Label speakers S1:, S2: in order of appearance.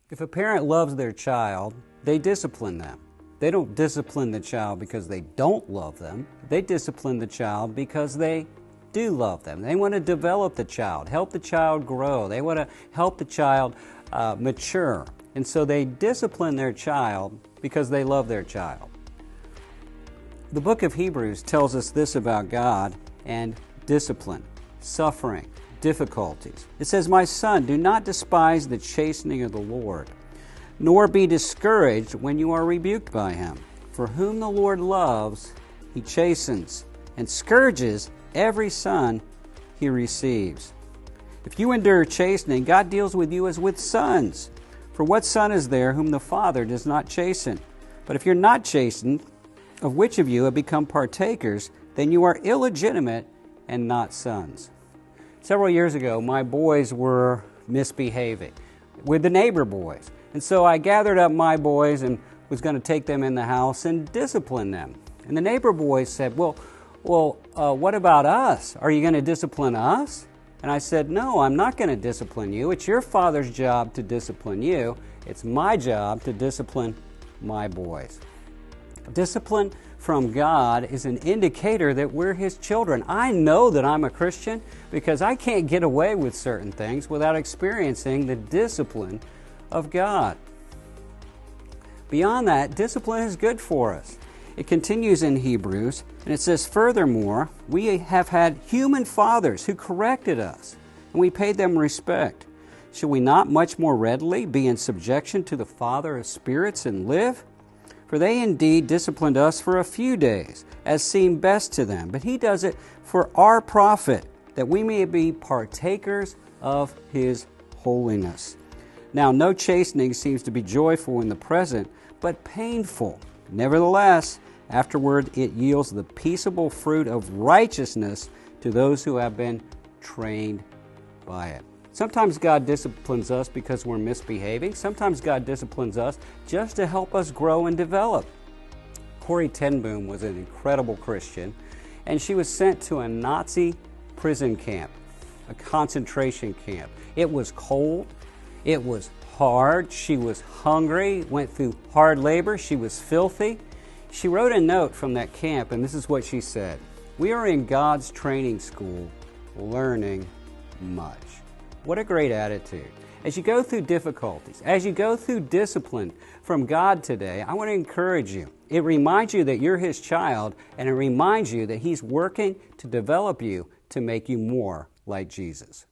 S1: If a parent loves their child, they discipline them. They don't discipline the child because they don't love them. They discipline the child because they do love them. They want to develop the child, help the child grow. They want to help the child mature. And so they discipline their child because they love their child. The book of Hebrews tells us this about God and discipline, suffering, difficulties. It says, "My son, do not despise the chastening of the Lord, nor be discouraged when you are rebuked by him. For whom the Lord loves, he chastens, and scourges every son he receives." If you endure chastening, God deals with you as with sons. For what son is there whom the Father does not chasten? But if you're not chastened, of which of you have become partakers, then you are illegitimate and not sons. Several years ago, my boys were misbehaving with the neighbor boys. And so I gathered up my boys and was going to take them in the house and discipline them. And the neighbor boys said, well, what about us? Are you going to discipline us? And I said, no, I'm not going to discipline you. It's your father's job to discipline you. It's my job to discipline my boys. Discipline from God is an indicator that we're His children. I know that I'm a Christian because I can't get away with certain things without experiencing the discipline of God. Beyond that, discipline is good for us. It continues in Hebrews, and it says, "Furthermore, we have had human fathers who corrected us, and we paid them respect. Should we not much more readily be in subjection to the Father of spirits and live? For they indeed disciplined us for a few days, as seemed best to them. But He does it for our profit, that we may be partakers of His holiness. Now, no chastening seems to be joyful in the present, but painful. Nevertheless, afterward it yields the peaceable fruit of righteousness to those who have been trained by it." Sometimes God disciplines us because we're misbehaving. Sometimes God disciplines us just to help us grow and develop. Corrie Ten Boom was an incredible Christian, and she was sent to a Nazi prison camp, a concentration camp. It was cold. It was hard. She was hungry, went through hard labor. She was filthy. She wrote a note from that camp, and this is what she said: "We are in God's training school, learning much." What a great attitude. As you go through difficulties, as you go through discipline from God today, I want to encourage you. It reminds you that you're His child, and it reminds you that He's working to develop you to make you more like Jesus.